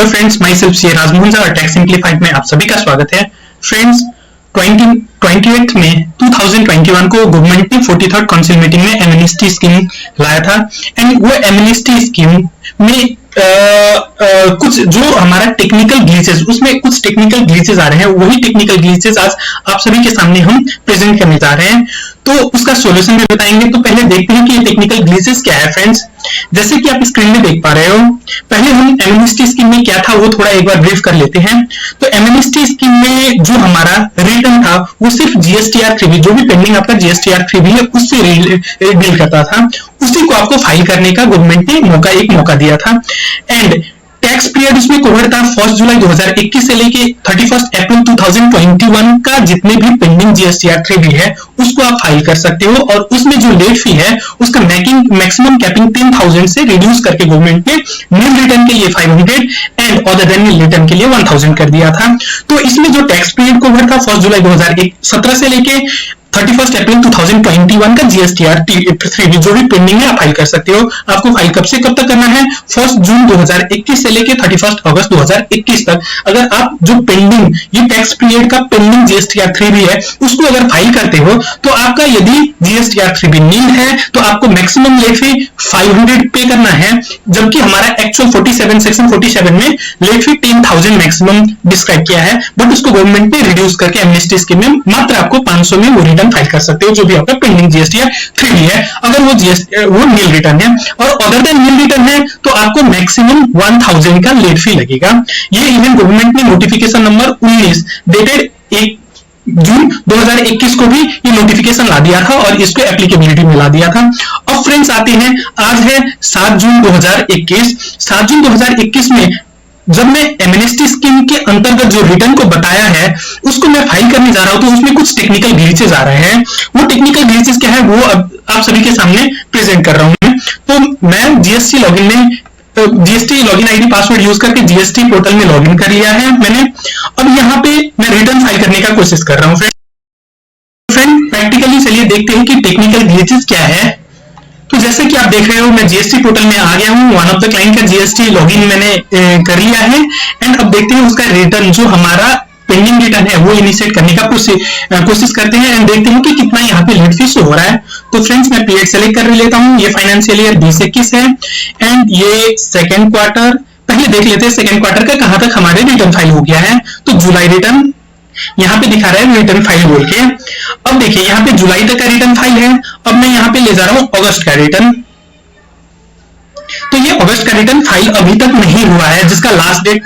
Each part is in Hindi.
फ्रेंड्स, माई सेल्फ सी राजमोहन और टैक्स सिंप्लीफाइड में आप सभी का स्वागत है। फ्रेंड्स, 28 में 2021 को गवर्नमेंट ने 43rd काउंसिल मीटिंग में एमनेस्टी स्कीम लाया था एंड वो एमनेस्टी स्कीम में कुछ जो हमारा टेक्निकल ग्लिचेस, उसमें कुछ टेक्निकल ग्लिचेस आ रहे हैं, वही टेक्निकल ग्लिचेस आज आप सभी के सामने हम प्रेजेंट करने जा रहे हैं। तो उसका सॉल्यूशन भी बताएंगे। तो पहले देखते हैं कि ये टेक्निकल ग्लिचेस क्या है। फ्रेंड्स, जैसे कि आप स्क्रीन में देख पा रहे हो, पहले हम एमनेस्टी स्कीम में क्या था वो थोड़ा एक बार ब्रीफ कर लेते हैं। तो एमनेस्टी स्कीम में जो हमारा रिटर्न था वो सिर्फ जीएसटीआर 3B, जो भी पेंडिंग आपका जीएसटीआर 3B है उससे डील करता था। उसी को आपको फाइल करने का गवर्नमेंट ने एक मौका दिया था। एंड टैक्स पीरियड उसमें कवर था 1 जुलाई 2021 से लेके 31 अप्रैल 2021 का जितने भी पेंडिंग जीएसटीआर 3B है उसको आप फाइल कर सकते हो। और उसमें जो लेट फी है उसका मैक्सिमम कैपिंग 10,000 से रिड्यूस करके गवर्नमेंट ने नील रिटर्न के लिए 500 and other than nil return के लिए 1000 कर दिया था। तो इसमें जो टैक्स पीरियड कवर था 1 जुलाई 2017 से लेके 31 अप्रैल 2021 का जीएसटीआर 3B जो भी पेंडिंग है आप फाइल कर सकते हो। आपको फाइल कब से कब तक करना है? 1 जून 2021 से लेके 31 अगस्त 2021 तक। अगर आप जो पेंडिंग ये टैक्स पीरियड का पेंडिंग जीएसटीआर 3B है उसको अगर फाइल करते हो तो आपका यदि जीएसटीआर 3B नील है तो आपको मैक्सिमम लेट फी 500 पे करना है, जबकि हमारा एक्चुअल 47 सेक्शन 47 में लेट फी 10,000 मैक्सिमम डिस्क्राइब किया है, बट उसको गवर्नमेंट ने रिड्यूस करके एमनेस्टी स्कीम में मात्र आपको 500 में वो रिटर्न फाइल कर सकते हो जो भी आपका पेंडिंग जीएसटीआर 3B है, अगर वो नील रिटर्न है। और अदर देन नील रिटर्न है तो आपको मैक्सिमम 1000 का लेट फी लगेगा। ये इवन गवर्नमेंट ने नोटिफिकेशन नंबर 19 डेटेड 1 जून 2021 को भी ये नोटिफिकेशन ला दिया था और इसको एप्लीकेबिलिटी में ला दिया था। अब फ्रेंड्स आते हैं, आज है 7 जून 2021। 7 जून 2021 में जब मैं एमनेस्टी स्कीम के अंतर्गत जो रिटर्न को बताया है उसको मैं फाइल करने जा रहा हूं तो उसमें कुछ टेक्निकल ग्लिचेस आ रहे हैं। वो टेक्निकल ग्लिचेस क्या है वो अब आप सभी के सामने प्रेजेंट कर रहा हूं। तो मैं GST login ID password use करके जीएसटी पोर्टल में लॉगिन कर लिया है मैंने। अब यहाँ पे मैं रिटर्न फाइल करने का कोशिश कर रहा हूँ। फ्रेंड, प्रैक्टिकली चलिए देखते हैं कि टेक्निकल ग्लिचेस क्या है। तो जैसे कि आप देख रहे हो मैं जीएसटी पोर्टल में आ गया हूं। वन ऑफ द क्लाइंट का जीएसटी लॉगिन मैंने कर लिया है एंड अब देखते हैं उसका रिटर्न जो हमारा पेंडिंग रिटर्न है वो इनिशिएट करने का कोशिश करते हैं एंड देखते हैं कि कितना यहाँ पे लेट फी शो हो रहा है। तो फ्रेंड्स, मैं पीरियड सेलेक्ट कर लेता हूँ। ये फाइनेंशियल ईयर 2021 है एंड ये सेकेंड क्वार्टर। पहले देख लेते हैं सेकेंड क्वार्टर का कहां तक हमारे रिटर्न फाइल हो गया है। तो जुलाई रिटर्न यहाँ पे दिखा रहा है रिटर्न फाइल बोल के। अब देखिए यहाँ पे जुलाई तक का रिटर्न फाइल है। अब मैं यहाँ पे ले जा रहा हूं अगस्त का रिटर्न। तो ये अगस्त का रिटर्न फाइल अभी तक नहीं हुआ है जिसका लास्ट डेट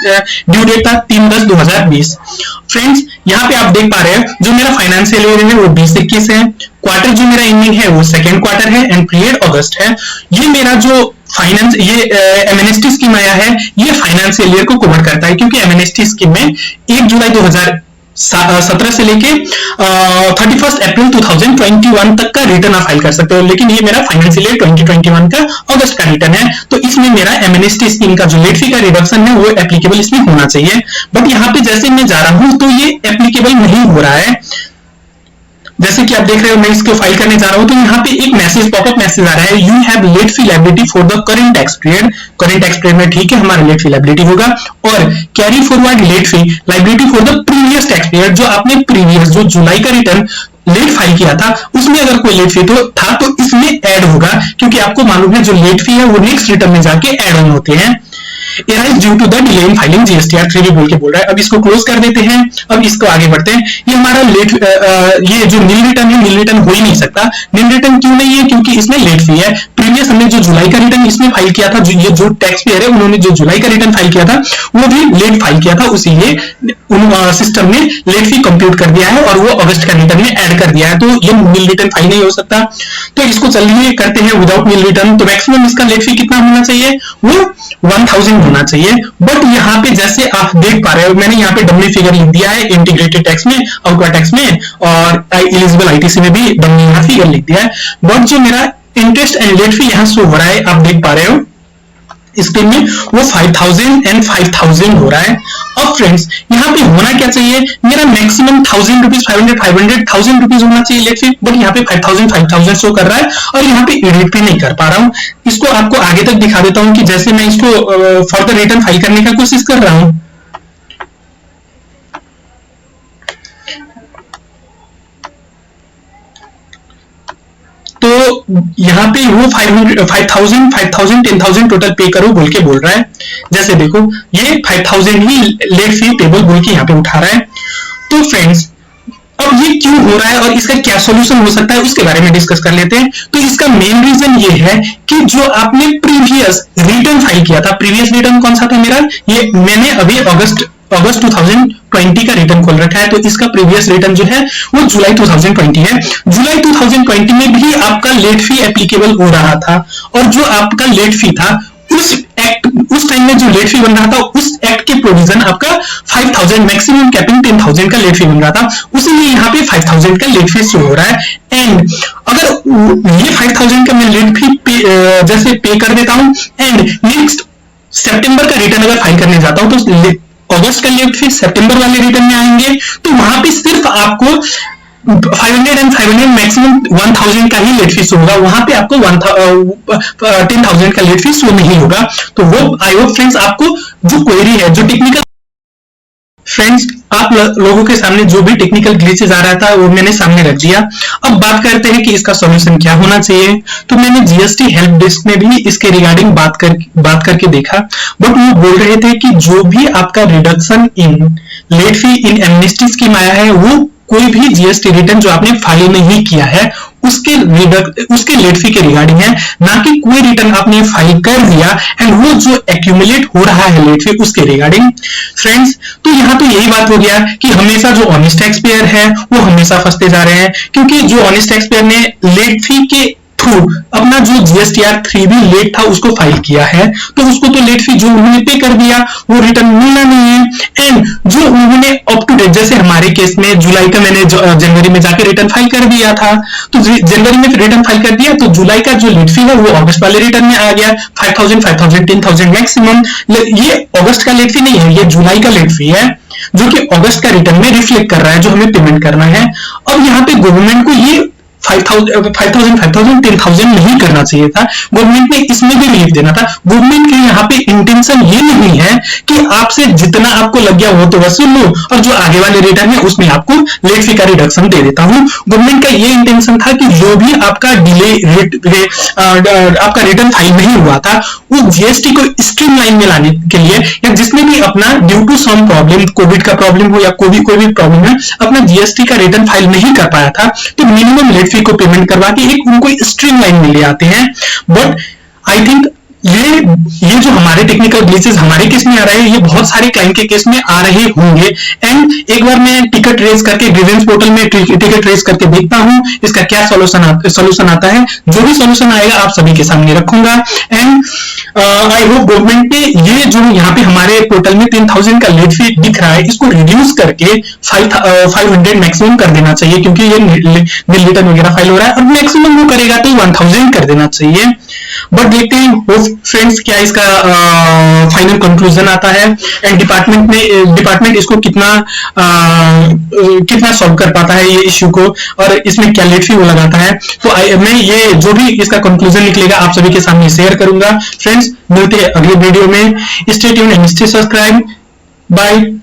ड्यू डेट था 3/10/2020। फ्रेंड्स, यहाँ पे आप देख पा रहे हैं जो मेरा फाइनेंशियल ईयर है वो 2021 है, क्वार्टर जो मेरा एंडिंग है वो सेकेंड क्वार्टर है एंड पीरियड अगस्त है। ये मेरा जो एमनेस्टी स्कीम आया है ये फाइनेंशियल ईयर को कवर करता है, क्योंकि एमनेस्टी स्कीम में 1 जुलाई 2017 से लेके 31 अप्रैल 2021 तक का रिटर्न आप फाइल कर सकते हो, लेकिन ये मेरा फाइनेंशियल ईयर 2021 का अगस्त का रिटर्न है। तो इसमें मेरा एमनेस्टी स्कीम का जो लेट फी का रिडक्शन है वो एप्लीकेबल इसमें होना चाहिए। बट यहाँ पे जैसे मैं जा रहा हूं तो ये एप्लीकेबल नहीं हो रहा है। जैसे कि आप देख रहे हो मैं इसको फाइल करने जा रहा हूं तो यहाँ पे एक मैसेज पॉपअप मैसेज आ रहा है, you have late fee liability for the current tax period. Current tax period में ठीक है हमारा लेट फी लायबिलिटी होगा, और carry forward late fee liability for the previous tax period. जो आपने प्रीवियस जो जुलाई का रिटर्न लेट फाइल किया था उसमें अगर कोई लेट फी था तो इसमें ऐड होगा, क्योंकि आपको मालूम है जो लेट फी है वो नेक्स्ट रिटर्न में जाके ऐड ऑन होते हैं। Arise due to the delay in filing GSTR 3B बोल के बोल रहा है। अब इसको क्लोज कर देते हैं। अब इसको आगे बढ़ते हैं। ये हमारा ये जो नील रिटर्न है नील रिटर्न हो ही नहीं सकता। नील रिटर्न क्यों नहीं है? क्योंकि इसमें लेट फी है। प्रीवियस हमने जो जुलाई का रिटर्न इसमें फाइल किया था, जो टैक्स पेयर है उन्होंने जो जुलाई का रिटर्न फाइल किया था वो भी लेट फाइल किया था, उसीलिए सिस्टम ने लेट फी कंप्यूट कर दिया है और वो अगस्त का रिटर्न में ऐड कर दिया है। तो ये नील रिटर्न फाइल नहीं हो सकता। तो इसको चलिए करते हैं विदाउट नील रिटर्न। तो मैक्सिमम इसका लेट फी कितना होना चाहिए? वो 1000 होना चाहिए। बट यहाँ पे जैसे आप देख पा रहे हो मैंने यहाँ पे डमी फिगर लिख दिया है इंटीग्रेटेड टैक्स में, आउटवर्ड टैक्स में और एलिजिबल आईटीसी में भी डमी यहाँ फिगर लिख दिया है। बट जो मेरा इंटरेस्ट एंड लेट फी यहाँ शो हो रहा है आप देख पा रहे हो स्क्रीन में वो 5000 एंड 5000 हो रहा है। अब फ्रेंड्स यहाँ पे होना क्या चाहिए, मेरा मैक्सिमम 1000 रुपीज 500 रुपीज होना चाहिए लेट फी, बट यहाँ पे 5000 शो कर रहा है और यहाँ पे एडिट भी नहीं कर पा रहा हूँ। इसको आपको आगे तक दिखा देता हूँ कि जैसे मैं इसको फर्दर रिटर्न फाइल करने का कोशिश कर रहा हूँ। तो यहाँ पे वो 5000 10,000 टोटल पे करो बोल के बोल रहा है। जैसे देखो ये 5000 ही लेट फी टेबल बोल के यहाँ पे उठा रहा है। तो फ्रेंड्स अब ये क्यों हो रहा है और इसका क्या सॉल्यूशन हो सकता है उसके बारे में डिस्कस कर लेते हैं। तो इसका मेन रीजन ये है कि जो आपने प्रीवियस रिटर्न फाइल किया था, प्रीवियस रिटर्न कौन सा था मेरा, ये मैंने अभी अगस्त 2020 का रिटर्न खोल रखा है, तो इसका प्रीवियस रिटर्न जो है वो जुलाई 2020 है। जुलाई 2020 में भी आपका लेट फी एप्लीकेबल हो रहा था और जो आपका लेट फी था उस टाइम में जो लेट फी बन रहा था उस एक्ट के प्रोविजन आपका 5000 मैक्सिमम कैपिंग 10,000 का लेट फी बन रहा था, उसीलिए यहाँ पे 5000 का लेट फी शो हो रहा है। एंड अगर ये 5000 का मैं लेट फी जैसे पे कर देता हूं एंड नेक्स्ट सितंबर का रिटर्न अगर फाइल करने जाता हूं तो अगस्त का लेट फी सितंबर वाले रिटर्न में आएंगे, तो वहां पे सिर्फ आपको 500 एंड 500 मैक्सिमम 1000 का ही लेट फी शो होगा, वहां पे आपको 10,000 का लेट फी शो नहीं होगा। तो वो आई होप फ्रेंड्स आपको जो क्वेरी है, जो टेक्निकल फ्रेंड्स आप लोगों के सामने जो भी टेक्निकल ग्लिचेस आ रहा था वो मैंने सामने रख दिया। अब बात करते हैं कि इसका सॉल्यूशन क्या होना चाहिए। तो मैंने जीएसटी हेल्प डेस्क में भी इसके रिगार्डिंग बात करके देखा, बट वो बोल रहे थे कि जो भी आपका reduction in late fee in amnesty scheme आया है वो कोई भी जीएसटी रिटर्न जो आपने फाइल नहीं किया है उसके लेट फी के रिगार्डिंग है, ना कि कोई रिटर्न आपने फाइल कर दिया एंड वो जो एक्यूमुलेट हो रहा है लेट फी उसके रिगार्डिंग। फ्रेंड्स तो यहाँ तो यही बात हो गया कि हमेशा जो ऑनेस्ट टैक्स पेयर है वो हमेशा फंसते जा रहे हैं, क्योंकि जो ऑनेस्ट टैक्स पेयर ने लेट फी के थ्रू अपना जो जीएसटीआर 3 भी लेट था उसको फाइल किया है, तो उसको तो लेट फी जो उन्होंने पे कर दिया वो रिटर्न मिलना नहीं है। एंड जो उन्होंने अप टू डेट, जैसे हमारे केस में जुलाई का मैंने जनवरी में जाकर रिटर्न फाइल कर दिया था, तो जनवरी में रिटर्न फाइल कर दिया तो जुलाई का जो लेट फी है वो अगस्त वाले रिटर्न में आ गया 5000 10,000 मैक्सिमम। ये अगस्त का लेट फी नहीं है, ये जुलाई का लेट फी है जो कि अगस्त का रिटर्न में रिफ्लेक्ट कर रहा है, जो हमें पेमेंट करना है। अब यहाँ पे गवर्नमेंट को ये 5,000 10,000 नहीं करना चाहिए था, गवर्नमेंट ने इसमें भी रिलीफ देना था। गवर्नमेंट के यहाँ पे इंटेंशन ये नहीं है कि आपसे जितना आपको लग गया वो तो वसूल लो और जो आगे वाले रिटर्न है उसमें आपको लेट फी का रिडक्शन दे देता हूं। गवर्नमेंट का ये इंटेंशन था कि जो भी आपका आपका रिटर्न फाइल नहीं हुआ था वो जीएसटी को स्ट्रीमलाइन में लाने के लिए, या जिसने भी अपना due to some problem, covid का प्रॉब्लम हो या कोई भी प्रॉब्लम है, अपना जीएसटी का रिटर्न फाइल नहीं कर पाया था, तो मिनिमम लेट फी को पेमेंट करवा के एक उनको स्ट्रीमलाइन में ले आते हैं। बट आई थिंक ये जो हमारे टेक्निकल ग्लिचेस हमारे केस में आ रहे हैं ये बहुत सारे क्लाइंट के केस में आ रहे होंगे। एंड एक बार मैं टिकट रेज करके ग्रीवेंस पोर्टल में टिकट रेज करके देखता हूं इसका क्या सॉल्यूशन आता है। जो भी सॉल्यूशन आएगा आप सभी के सामने रखूंगा। एंड आई होप गवर्नमेंट ने ये जो यहाँ पे हमारे पोर्टल में 10,000 का लेट फी दिख रहा है इसको रिड्यूस करके 500 मैक्सिमम कर देना चाहिए, क्योंकि ये निल रिटर्न वगैरह फाइल हो रहा है और मैक्सिमम वो करेगा तो 1000 कर देना चाहिए। बट देखते हैं फ्रेंड्स क्या इसका फाइनल कंक्लूजन आता है एंड डिपार्टमेंट इसको कितना सॉल्व कर पाता है ये इश्यू को, और इसमें क्या लेट फी वो लगाता है। तो मैं ये जो भी इसका कंक्लूजन निकलेगा आप सभी के सामने शेयर करूंगा। फ्रेंड्स मिलते हैं अगले वीडियो में। Stay tuned and stay subscribe. Bye.